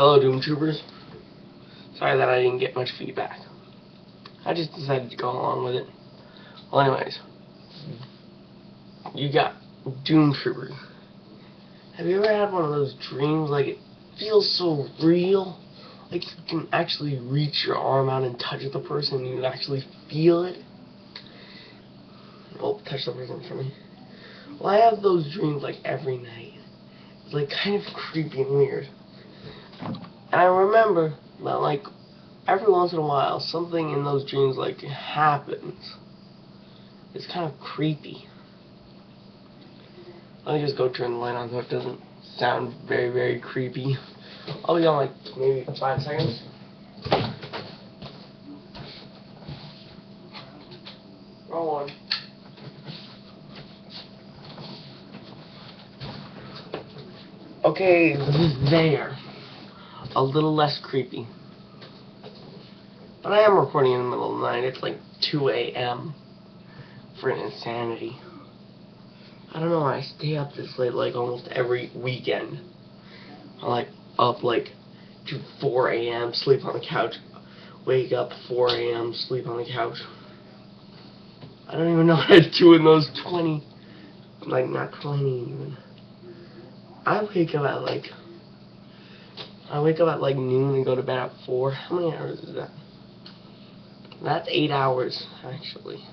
Hello, Doom Troopers. Sorry that I didn't get much feedback. I just decided to go along with it. Well, anyways, you got Doom Troopers. Have you ever had one of those dreams, like it feels so real? Like you can actually reach your arm out and touch the person and you actually feel it? Oh, touch the person for me. Well, I have those dreams like every night. It's like kind of creepy and weird. And I remember that like every once in a while something in those dreams like happens. It's kind of creepy. Let me just go turn the light on so it doesn't sound very, very creepy. I'll be on like maybe 5 seconds. Roll on. Okay, there. A little less creepy. But I am recording in the middle of the night. It's like 2 a.m. for an insanity. I don't know why I stay up this late like almost every weekend. I'm like up like to 4 a.m., sleep on the couch, wake up 4 a.m., sleep on the couch. I don't even know what I do in those 20, like not 20 even. I wake up at like noon and go to bed at 4. How many hours is that? That's 8 hours actually.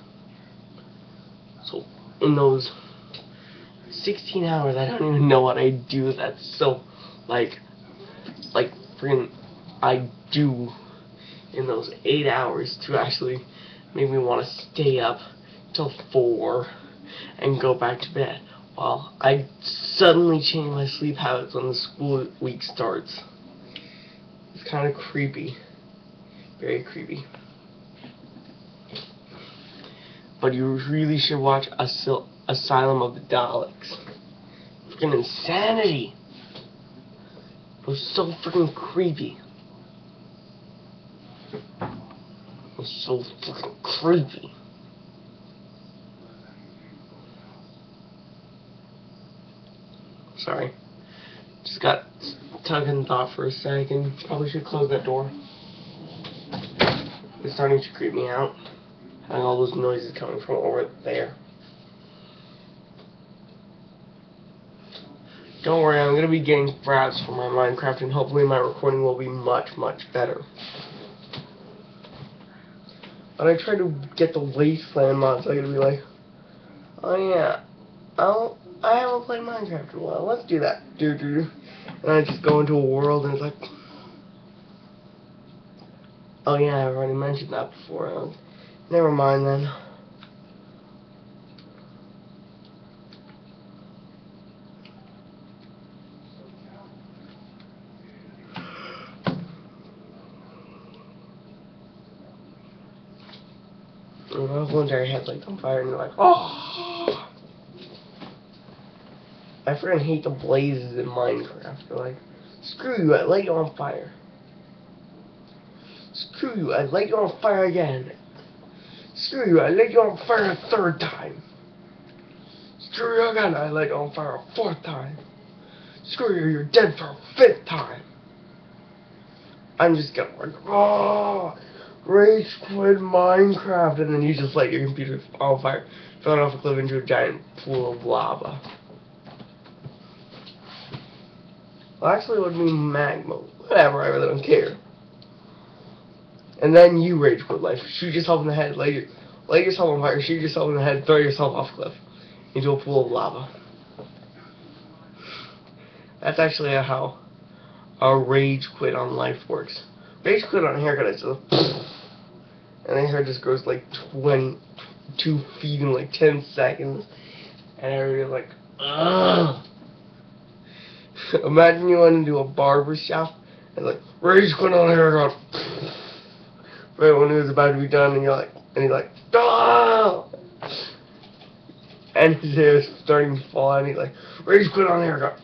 So in those 16 hours, I don't even know what I do. That's so like freaking I do in those 8 hours to actually make me want to stay up till 4 and go back to bed. Well, I suddenly change my sleep habits when the school week starts. It's kind of creepy. Very creepy. But you really should watch Asylum of the Daleks. Freaking insanity. It was so freaking creepy. It was so freaking creepy. Sorry. Just got stuck in thought for a second. Probably should close that door. It's starting to creep me out. Having all those noises coming from over there. Don't worry, I'm going to be getting fraps for my Minecraft and hopefully my recording will be much, much better. But I try to get the Wasteland mod so I can be like, oh yeah, I haven't played Minecraft in a while, let's do that. And I just go into a world and it's like, oh yeah, I've already mentioned that before. Never mind then. My voluntary head's like on fire and you're like, oh! I freaking hate the blazes in Minecraft. They're like, screw you, I light you on fire. Screw you, I light you on fire again. Screw you, I light you on fire a 3rd time. Screw you again, I light you on fire a 4th time. Screw you, you're dead for a 5th time. I'm just gonna like, oh, rage quit Minecraft, and then you just light your computer on fire, falling off a cliff into a giant pool of lava. Well, actually, it would be magma. Whatever, I really don't care. And then you rage quit life. Shoot yourself in the head, light yourself on fire, shoot yourself in the head, throw yourself off a cliff into a pool of lava. That's actually how a rage quit on life works. Rage quit on a haircut, it's just and the hair just grows like 22 feet in like 10 seconds. And everybody's like, ugh. Imagine you went into a barber shop and like, rage quit on a haircut. Right when it was about to be done, and he's like, ah! And his hair is starting to fall out, and he's like, rage quit on a haircut.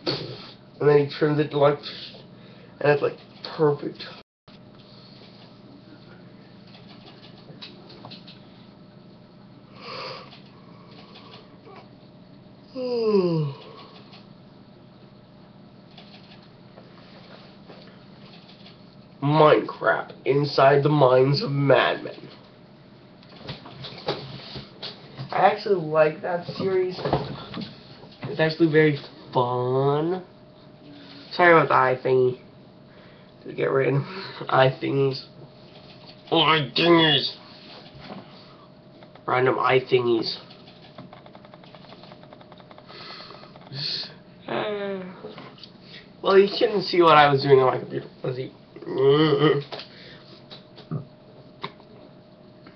And then he trims it to like, and it's like perfect. Minecraft inside the minds of madmen. I actually like that series. It's actually very fun. Sorry about the eye thingy. To get rid of eye thingies. Eye thingies. Random eye thingies. Well, you couldn't see what I was doing on my computer. Was he?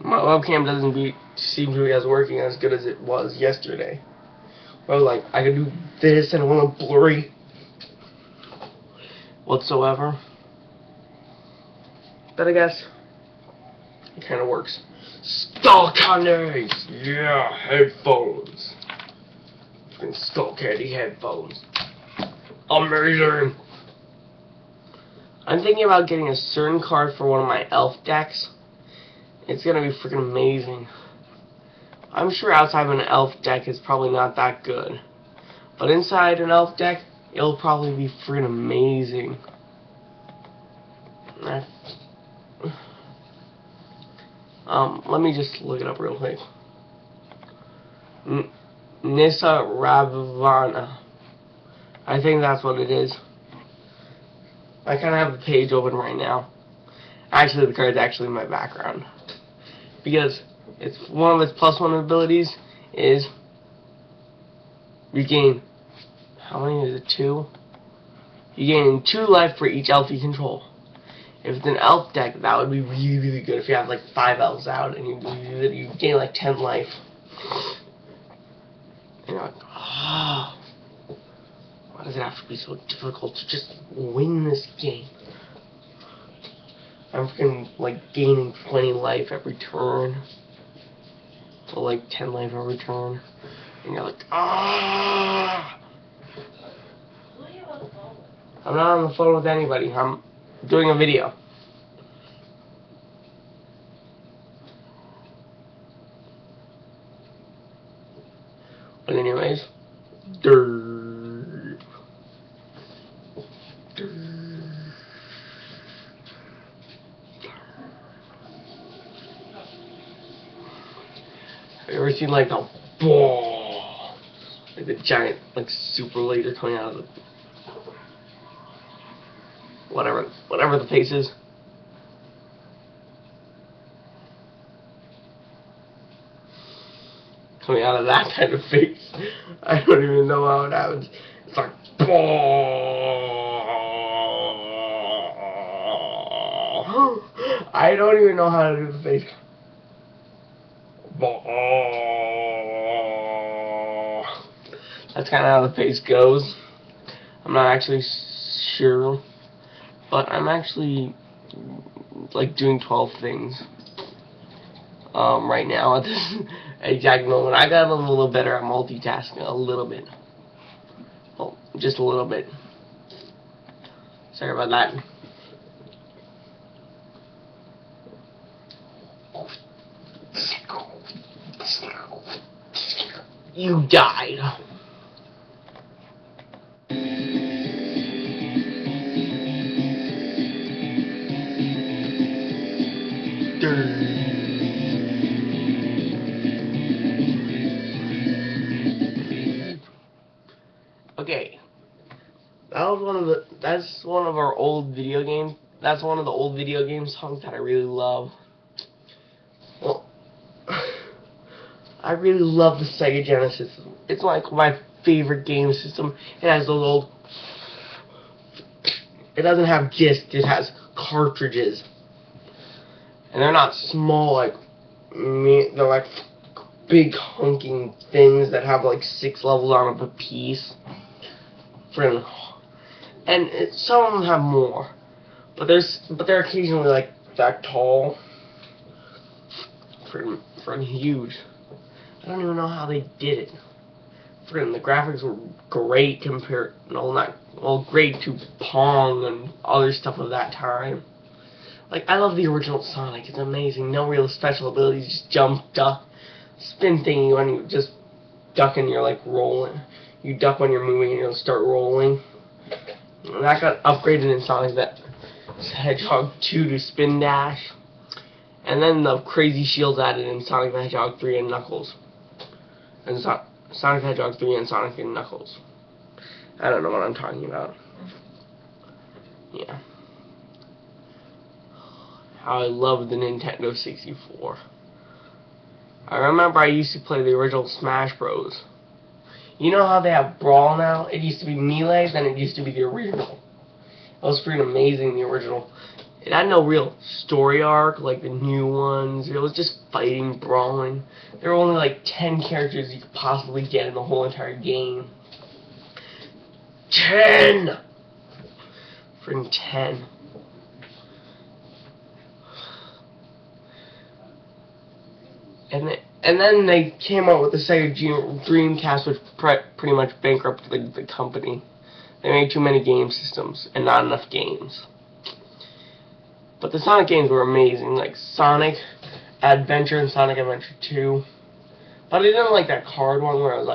My webcam doesn't seem to be as working as good as it was yesterday. Well, like I could do this and it wasn't blurry whatsoever. But I guess it kind of works. Skull candies, yeah, headphones. Fucking skull candy headphones. Amazing. I'm thinking about getting a certain card for one of my elf decks. It's gonna be freaking amazing. I'm sure outside of an elf deck it's probably not that good, but inside an elf deck it'll probably be freaking amazing. Let me just look it up real quick. Nissa Ravana. I think that's what it is. I kind of have the page open right now. Actually, the card's actually in my background. Because it's one of its +1 abilities is you gain, how many is it, 2? You gain 2 life for each elf you control. If it's an elf deck, that would be really, really good. If you have like 5 elves out and you gain like 10 life. And you're like, oh, why does it have to be so difficult to just win this game? I'm freaking like gaining 20 life every turn. So like 10 life every turn. And you're like, ah! Who are you on the phone with? I'm not on the phone with anybody. I'm doing a video. But anyways, have you ever seen like a ball? Like the giant, like super laser coming out of the whatever the face is. Coming out of that kind of face. I don't even know how it happens. It's like ball. I don't even know how to do the face. Ball. That's kind of how the face goes. I'm not actually sure, but I'm actually like doing 12 things right now at this exact moment. I got a little better at multitasking, a little bit. Well, just a little bit. Sorry about that. You died. Okay, that's one of our old video games. That's one of the old video game songs that I really love. Well, I really love the Sega Genesis. It's like my favorite game system. It has those old. It doesn't have discs. It has cartridges, and they're not small like me. They're like big hunking things that have like 6 levels on them a piece. And some of them have more, but they're occasionally like that tall. Freaking huge. I don't even know how they did it. Freaking the graphics were great compared, great to Pong and other stuff of that time. Like I love the original Sonic. It's amazing. No real special abilities. Just jump, duck, spin thingy when you just duck and you're like rolling. You duck when you're moving and you'll start rolling. And that got upgraded in Sonic Hedgehog 2 to Spin Dash. And then the crazy shields added in Sonic the Hedgehog 3 and Knuckles. And Sonic the Hedgehog 3 and Sonic and Knuckles. I don't know what I'm talking about. Yeah. How I love the Nintendo 64. I remember I used to play the original Smash Bros. You know how they have Brawl now? It used to be Melee, then it used to be the original. It was pretty amazing, the original. It had no real story arc like the new ones. It was just fighting, brawling. There were only like 10 characters you could possibly get in the whole entire game. 10! Freaking 10. And then they came out with the Sega Dreamcast, which pretty much bankrupted the company. They made too many game systems and not enough games. But the Sonic games were amazing, like Sonic Adventure and Sonic Adventure 2. But I didn't like that card one where it was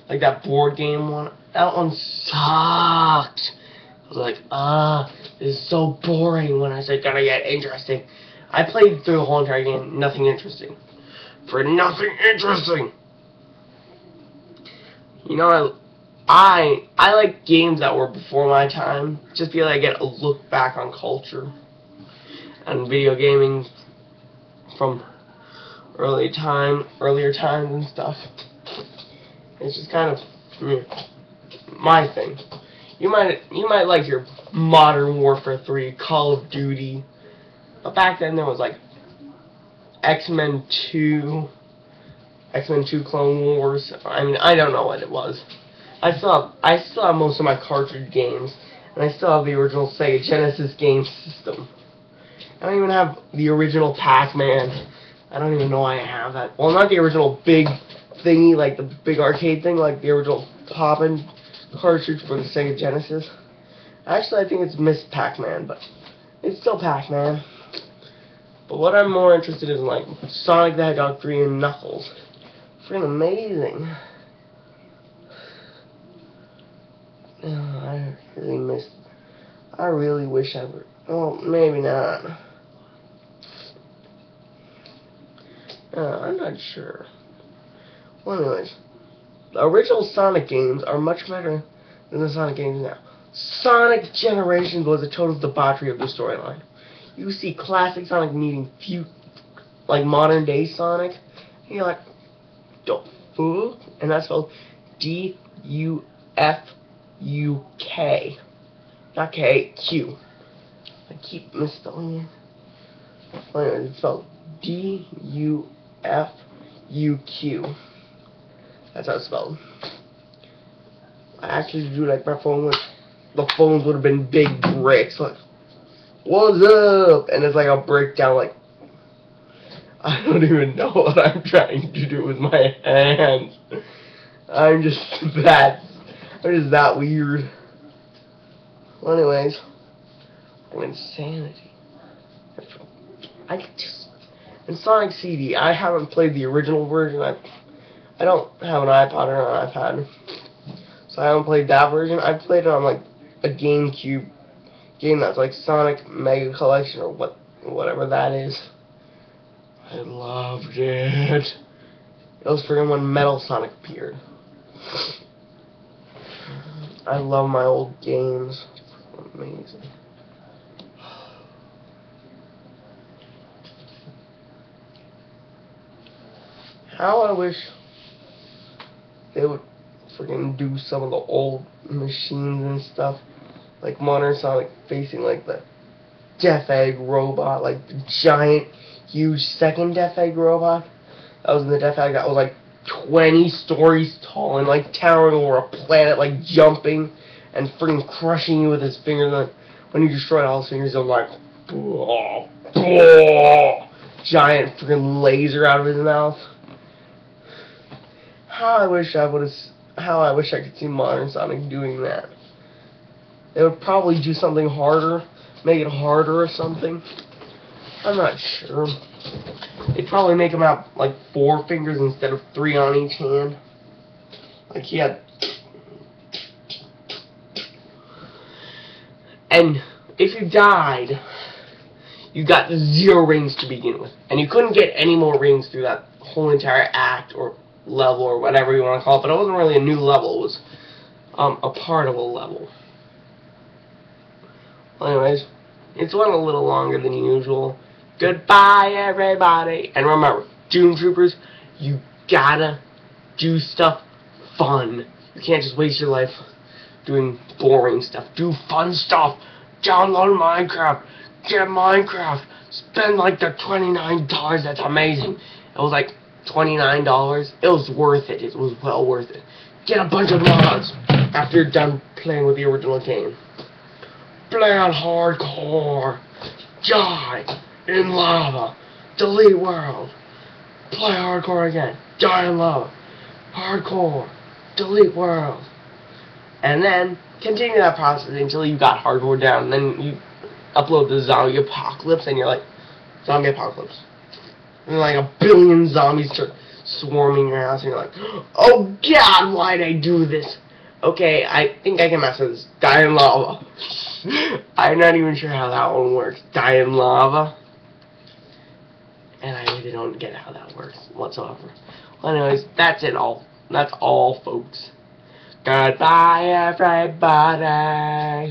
like that board game one. That one sucked. I was like, this is so boring when I said gonna get interesting. I played through the whole entire game, nothing interesting. For nothing interesting. You know, I like games that were before my time, just because I get a look back on culture and video gaming from earlier times and stuff. It's just kind of my thing. You might like your Modern Warfare 3, Call of Duty, but back then there was like X-Men 2 Clone Wars. I mean, I don't know what it was. I still have most of my cartridge games, and I still have the original Sega Genesis game system. I don't even have the original Pac-Man. I don't even know why I have that. Well, not the original big thingy, like the big arcade thing, like the original Poppin' cartridge for the Sega Genesis. Actually, I think it's Miss Pac-Man, but it's still Pac-Man. But what I'm more interested in is like Sonic the Hedgehog 3 and Knuckles. Freaking amazing. I really wish I were. Well, maybe not. I'm not sure. Well, anyways, the original Sonic games are much better than the Sonic games now. Sonic Generations was a total debauchery of the storyline. You see classic Sonic meeting like modern day Sonic, and you're like, the fuck? And that's spelled D-U-F-U-K. Not K-Q. I keep misspelling it. Well, anyway, it's spelled D-U-F-U-Q. That's how it's spelled. I actually do like my phone with the phones would have been big bricks, like, what's up? And it's like a breakdown, like, I don't even know what I'm trying to do with my hands. I'm just that weird. Well, anyways, insanity. In Sonic CD, I haven't played the original version. I don't have an iPod or an iPad, so I haven't played that version. I played it on like a GameCube game that's like Sonic Mega Collection or whatever that is. I loved it. It was freaking when Metal Sonic appeared. I love my old games. Amazing. How I wish they would freaking do some of the old machines and stuff, like Modern Sonic facing like the Death Egg robot, like the giant, huge second Death Egg robot. That was in the Death Egg that was like 20 stories tall and like towering over a planet, like jumping and freaking crushing you with his fingers. Like when you destroyed all his fingers, I'm like, giant freaking laser out of his mouth. How I wish I could see Modern Sonic doing that. They would probably do something harder, make it harder or something. I'm not sure. They'd probably make him have like 4 fingers instead of 3 on each hand. Like he had. And if you died, you got 0 rings to begin with. And you couldn't get any more rings through that whole entire act or level or whatever you want to call it. But it wasn't really a new level. It was a part of a level. Well, anyways, it's went a little longer than usual. Goodbye, everybody. And remember, Doom Troopers, you gotta do stuff fun. You can't just waste your life doing boring stuff. Do fun stuff. Download Minecraft. Get Minecraft. Spend like the $29. That's amazing. It was like $29. It was worth it. It was well worth it. Get a bunch of mods after you're done playing with the original game. Play on hardcore. Die in lava. Delete world. Play hardcore again. Die in lava. Hardcore. Delete world. And then continue that process until you got hardcore down. And then you upload the zombie apocalypse and you're like, zombie apocalypse. And like a billion zombies start swarming your house and you're like, oh god, why'd I do this? Okay, I think I can master this. Die in lava. I'm not even sure how that one works. Die in lava. And I really don't get how that works whatsoever. Well, anyways, that's it all. That's all, folks. Goodbye, everybody.